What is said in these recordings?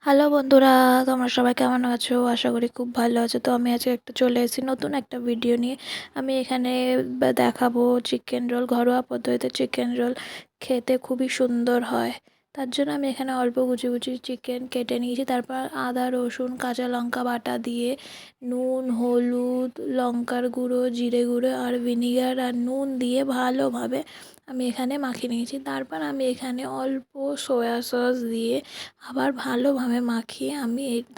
Hello বন্ধুরা, তোমরা সবাই কেমন আছো? আশা করি খুব ভালো আছো। তো আমি আজকে চলে এসেছি নতুন একটা ভিডিও নিয়ে। আমি এখানে দেখাবো চিকেন রোল, ঘরোয়া পদ্ধতিতে চিকেন রোল খেতে খুবই সুন্দর হয়। তার জন্য আমি এখানে অল্প কুচি কুচি চিকেন কেটে নিয়েছি। তারপর আদা, রসুন, কাঁচা লঙ্কা বাটা দিয়ে নুন, হলুদ, লঙ্কার গুঁড়ো, জিরে গুঁড়ো আর ভিনিগার আর নুন দিয়ে ভালোভাবে আমি এখানে মাখিয়ে নিয়েছি। তারপর আমি এখানে অল্প সয়া সস দিয়ে আবার ভালোভাবে মাখিয়ে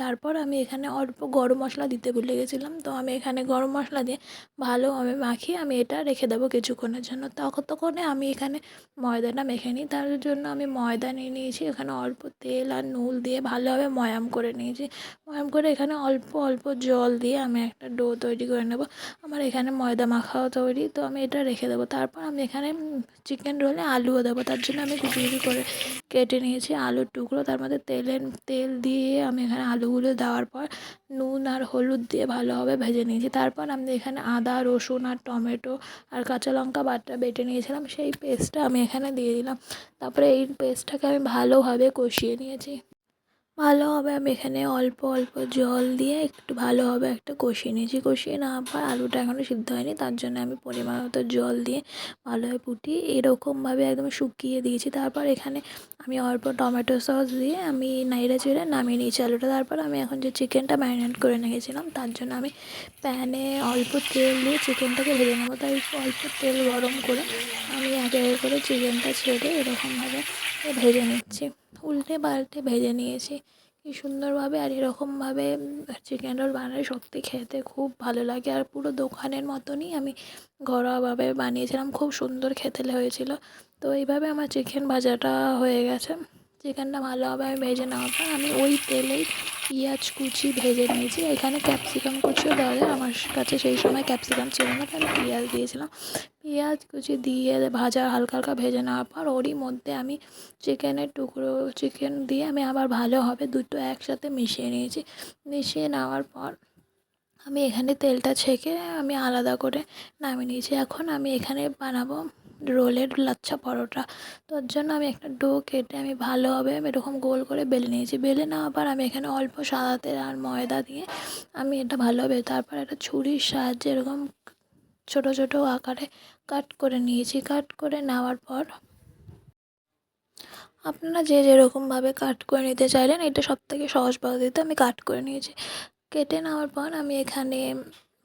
তারপর আমি এখানে অল্প গরম মশলা দিতে ভুলে গেছিলাম। তো আমি এখানে গরম মশলা দিয়ে ভালোভাবে মাখিয়ে আমি এটা রেখে দেবো কিছুক্ষণের জন্য। ততক্ষণে আমি এখানে ময়দাটা মেখে নিই। তার জন্য আমি ময়দা নিয়ে নিয়েছি। এখানে অল্প তেল আর নুন দিয়ে ভালোভাবে ময়াম করে নিয়েছি। ময়াম করে এখানে অল্প অল্প জল দিয়ে আমি একটা ডো তৈরি করে নেব। আমার এখানে ময়দা মাখাও তৈরি, তো আমি এটা রেখে দেবো। তারপর আমি এখানে চিকেন রোলে আলুও দেবো। তার জন্য আমি কুচি কুচি করে কেটে নিয়েছি আলুর টুকরো। তার মধ্যে তেল দিয়ে আমি এখানে আলুগুলো দেওয়ার পর নুন আর হলুদ দিয়ে ভালোভাবে ভেজে নিয়েছি। তারপর আমি এখানে আদা, রসুন আর টমেটো আর কাঁচা লঙ্কা বাটা বেটে নিয়েছিলাম, সেই পেস্টটা আমি এখানে দিয়ে দিলাম। তারপরে এই পেস্টটাকে আমি ভালোভাবে কষিয়ে নিয়েছি। ভালোভাবে আমি এখানে অল্প অল্প জল দিয়ে একটু ভালোভাবে একটা কষিয়ে নিয়েছি। কষিয়ে নেওয়ার পর আলুটা এখনও সিদ্ধ হয়নি, তার জন্য আমি পরিমাণ মতো জল দিয়ে ভালোভাবে ফুটিয়ে এরকমভাবে একদম শুকিয়ে দিয়েছি। তারপর এখানে আমি অল্প টমেটো সস দিয়ে আমি নেড়ে চেড়ে নামিয়ে নিয়েছি আলুটা। তারপর আমি এখন যে চিকেনটা ম্যারিনেট করে রেখেছিলাম, তার জন্য আমি প্যানে অল্প তেল দিয়ে চিকেনটাকে ভেজে নেবো। তাই অল্প তেল গরম করে আমি একে একে করে চিকেনটা ছেড়ে এরকমভাবে ভেজে নিচ্ছি। উল্টে পাল্টে ভেজে নিয়েছি কি সুন্দরভাবে। আর এরকমভাবে চিকেন রোল বানালে সত্যি খেতে খুব ভালো লাগে। আর পুরো দোকানের মতনই আমি ঘরোয়াভাবে বানিয়েছিলাম, খুব সুন্দর খেতে হয়েছিল। তো এইভাবে আমার চিকেন ভাজাটা হয়ে গেছে। চিকেনটা ভালোভাবে আমি ভেজে নেওয়ার পর আমি ওই তেলেই পেঁয়াজ কুচি ভেজে নিয়েছি। এখানে ক্যাপসিকাম কুচিও দেওয়া যায়, আমার কাছে সেই সময় ক্যাপসিকাম ছিল না, তাই আমি পেঁয়াজ দিয়েছিলাম। পেঁয়াজ কুচি দিয়ে হালকা হালকা ভেজে নেওয়ার পর ওরই মধ্যে আমি চিকেন দিয়ে আমি আবার ভালোভাবে দুটো একসাথে মিশিয়ে নিয়েছি। মিশিয়ে নেওয়ার পর আমি এখানে তেলটা ছেঁকে আমি আলাদা করে নামিয়ে নিয়েছি। এখন আমি এখানে বানাবো রোলের লাচ্ছা পরোটা। তার জন্য আমি একটা ডো কেটে আমি ভালোভাবে এরকম গোল করে বেলে নিয়েছি। বেলে নেওয়ার পর আমি এখানে অল্প সাদা তেল আর ময়দা দিয়ে আমি এটা ভালোভাবে, তারপর একটা ছুরির সাহায্যে এরকম ছোট ছোট আকারে কাট করে নিয়েছি। কাট করে নেওয়ার পর আপনারা যে যেরকমভাবে কাট করে নিতে চাইলেন, এটা সবথেকে সহজ পদ্ধতিতে আমি কাট করে নিয়েছি। কেটে নেওয়ার পর আমি এখানে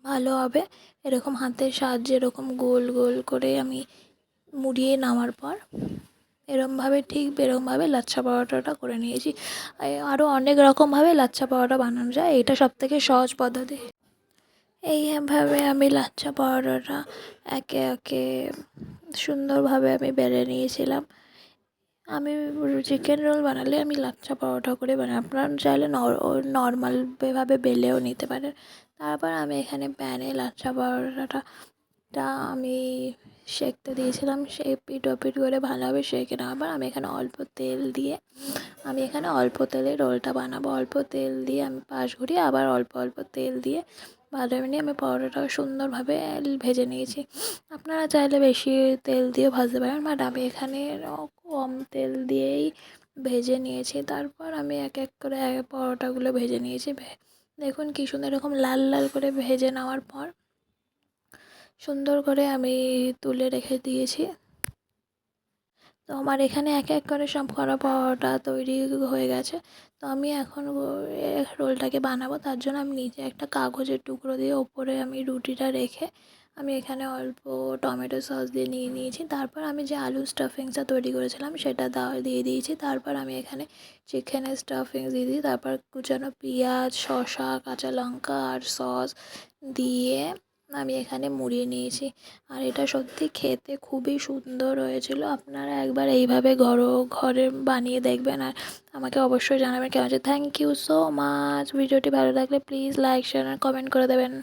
ভালোভাবে এরকম হাতের সাহায্যে এরকম গোল গোল করে আমি মুড়িয়ে নেওয়ার পর এরকমভাবে লাচ্ছা পরোটাটা করে নিয়েছি। আরও অনেক রকমভাবে লাচ্ছা পরোটা বানানো যায়, এটা সবথেকে সহজ পদ্ধতি। এইভাবে আমি লাচ্ছা পরোটাটা একে একে সুন্দরভাবে আমি বেলে নিয়েছিলাম। আমি চিকেন রোল বানালে আমি লাচ্ছা পরোটা করে বানাই, আপনারা চাইলে নর্মালভাবে বেলেও নিতে পারেন। তারপর আমি এখানে প্যানে লাচ্ছা পরোটাটা আমি সেঁকতে দিয়েছিলাম। সেই পিঠ ওপিঠ করে ভালোভাবে সেঁকে নেওয়ার পর আমি এখানে অল্প তেলে রোলটা বানাবো। অল্প তেল দিয়ে আমি পাশ ঘুরিয়ে আবার অল্প অল্প তেল দিয়ে ভালোভাবে নিয়ে আমি পরোটাটা সুন্দরভাবে ভেজে নিয়েছি। আপনারা চাইলে বেশি তেল দিয়েও ভাজতে পারেন, বাট আমি এখানে কম তেল দিয়েই ভেজে নিয়েছি। তারপর আমি এক এক করে পরোটাগুলো ভেজে নিয়েছি। দেখুন কী সুন্দর এরকম লাল লাল করে ভেজে নেওয়ার পর সুন্দর করে আমি তুলে রেখে দিয়েছি। তো আমার এখানে এক এক করে সব করা পরোটা তৈরি হয়ে গেছে। তো আমি এখন রোলটাকে বানাবো। তার জন্য আমি নিচে একটা কাগজের টুকরো দিয়ে ওপরে আমি রুটিটা রেখে আমি এখানে অল্প টমেটো সস দিয়ে নিয়েছি। তারপর আমি যে আলু স্টাফিংসটা তৈরি করেছিলাম সেটা দিয়ে দিয়েছি। তারপর আমি এখানে চিকেনের স্টাফিংস দিয়ে দিই। তারপর কুচানো পেঁয়াজ, শসা, কাঁচা লঙ্কা আর সস দিয়ে আমি এখানে মুড়িয়ে নিয়েছি। আর এটা সত্যি খেতে খুবই সুন্দর হয়েছিল। আপনারা একবার এইভাবে ঘরে বানিয়ে দেখবেন আর আমাকে অবশ্যই জানাবেন কেমন হয়েছে। Thank you so much. ভিডিওটি ভালো লাগলে প্লিজ লাইক, শেয়ার আর কমেন্ট করে দেবেন।